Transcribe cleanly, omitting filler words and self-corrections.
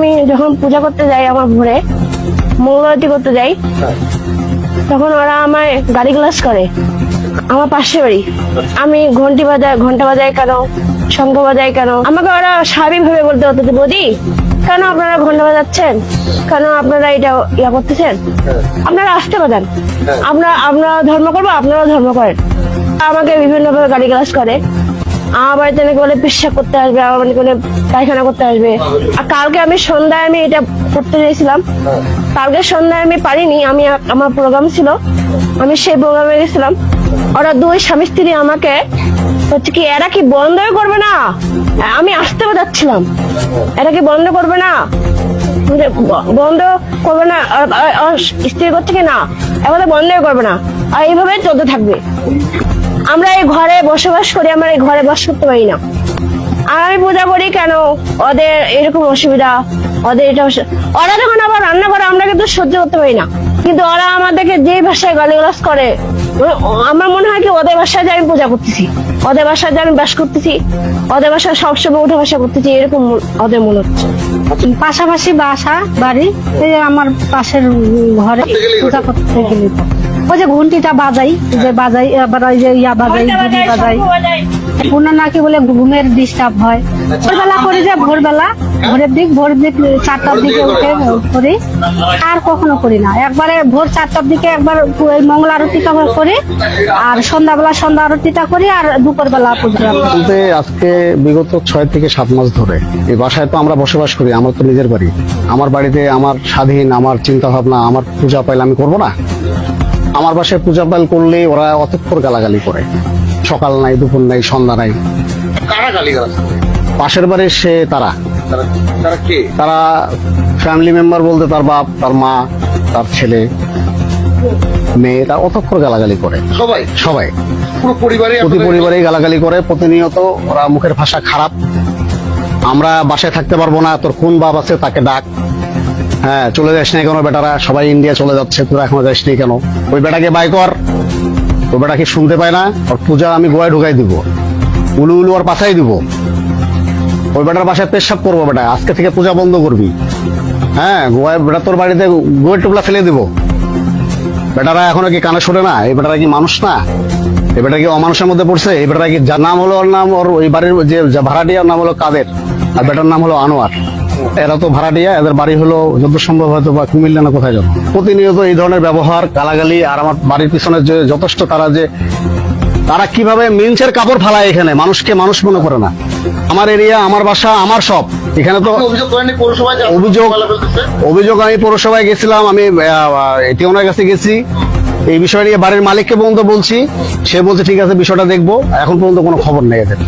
আমি যখন পূজা করতে যাই আমার ভোরে মঙ্গল আরতি করতে যাই, তখন ওরা আমায় গালি গ্লাস করে। আমার পাশে বাড়ি, আমি ঘন্টা বাজাই কেন, শঙ্খ বাজাই কেন, আমাকে ওরা স্বাভাবিক ভাবে বলতে হতো যে বৌদি কেন আপনারা ঘন্টা বাজাচ্ছেন, কেন আপনারা এটা ইয়া করতেছেন, আপনারা আসতে বাজান, আমরা ধর্ম করবো, আপনারাও ধর্ম করেন। আমাকে বিভিন্ন ভাবে গালি গ্লাস করে। আমার বাড়িতে নাকি বলে পেশাব করতে আসবে, আমার বাড়িতে বলে পায়খানা করতে আসবে। আর কালকে আমি সন্ধ্যায় আমি এটা করতে চাইছিলাম, কালকে সন্ধ্যায় আমি পারিনি, আমার প্রোগ্রাম ছিল, আমি সেই প্রোগ্রামে গেছিলাম। ওরা দুই স্বামী স্ত্রী আমাকে হচ্ছে কি এরা কি বন্ধই করবে না, আমি আসতে যাচ্ছিলাম, এরা কি বন্ধ করবে না, বন্ধ করবে না, স্ত্রী করছে কি না এবার বন্ধই করবে না, আর এইভাবে চলতে থাকবে। আমরা এই ঘরে বসবাস করি, আমরা এই ঘরে বাস করতে পারি না। আর আমি পূজা করি কেন, ওদের এরকম অসুবিধা, ওদের এটা ওরা যখন আবার রান্না করে আমরা কিন্তু সহ্য করতে পারি না, কিন্তু ওরা আমাদেরকে যে ভাষায় গালিগালাজ করে, আমার মনে হয় কি ওদের ভাষায় যে আমি পূজা করতেছি, ওদের ভাষায় যে আমি বাস করতেছি, ওদের ভাষায় সবসময় উঠে ভাষা করতেছি, এরকম ওদের মনে হচ্ছে। পাশাপাশি বাসা বাড়ি, এই যে আমার পাশের ঘরে পূজা করতে গেলে তো ওই যে ঘন্টিটা বাজাই, যে বাজাই আবার ওই যে ইয়া বাজাই, ঘুড়ি বাজাই, ওনার নাকি বলে ঘুমের ডিস্টার্ব হয়। ভোরবেলা করি, যে ভোরের দিক 4টার দিকে উঠে করি, আর কখনো করি না। একবারে ভোর 4টার দিকে একবার ওই মঙ্গল আরতিটা করি, আর সন্ধ্যা আরতিটা করি, আর দুপুরবেলা পূজা। বলতে আজকে বিগত 6 থেকে 7 মাস ধরে এই বাসায় তো আমরা বসবাস করি, আমার তো নিজের বাড়ি, আমার বাড়িতে আমার স্বাধীন, আমার চিন্তা ভাবনা, আমার পূজা পাইলে আমি করবো না। আমার বাসায় পূজা পাইল করলে ওরা অতঃপর গালাগালি করে, সকাল নাই, দুপুর নাই, সন্ধ্যা নাই। কারা গালিগালাজ করে? পাশের বাড়ির সে তারা কে? তারা ফ্যামিলি মেম্বার বলতে তার বাপ, তার মা, তার ছেলে, মেয়ে, তার অতঃপর গালাগালি করে। সবাই পুরো প্রতি পরিবারে গালাগালি করে প্রতিনিয়ত। ওরা মুখের ভাষা খারাপ। আমরা বাসায় থাকতে পারবো না, তোর কোন বাপ আছে তাকে ডাক, হ্যাঁ চলে যাস না কেন বেটারা, সবাই ইন্ডিয়া চলে যাচ্ছে, তোরা এখনো যাস নি কেন, ওই বেটাকে বাই কর, ওই বেটা কি শুনতে পায় না, ওর পূজা আমি গোয়ায় ঢুকাই দিব, উলু ওর পাঠাই দিব, ওই বেটার বাসায় পেশাব করবো, বেটা আজকে থেকে পূজা বন্ধ করবি, হ্যাঁ গোয়ায় বেটা তোর বাড়িতে গোয়ের টুকলা ফেলে দিব। বেটারা এখনো কি কানে শোনে না? এই বেটারা কি মানুষ না? এই বেটা কি অমানুষের মধ্যে পড়ছে? এই বেটারা কি যার নাম হলো, ওর নাম, ওর ওই বাড়ির যে ভাড়াটিয়ার নাম হলো কাদের, আর বেটার নাম হলো আনোয়ার। এরা তো ভাড়াটিয়া, এদের বাড়ি হলো যত সম্ভব হয়তো বা কুমিল্লা না কোথায় যাবো। প্রতিনিয়ত এই ধরনের ব্যবহার, গালাগালি, আর আমার বাড়ির পিছনে যে যথেষ্ট তারা কিভাবে মিন্সের কাপড় ফালায়, এখানে মানুষকে মানুষ মনে করে না। আমার এরিয়া, আমার বাসা, আমার সব, এখানে তো অভিযোগ আমি পৌরসভায় গেছিলাম, আমি টিওনার কাছে গেছি, এই বিষয় নিয়ে বাড়ির মালিককে পর্যন্ত বলছি, সে বলছে ঠিক আছে বিষয়টা দেখবো, এখন পর্যন্ত কোনো খবর নেই এদের।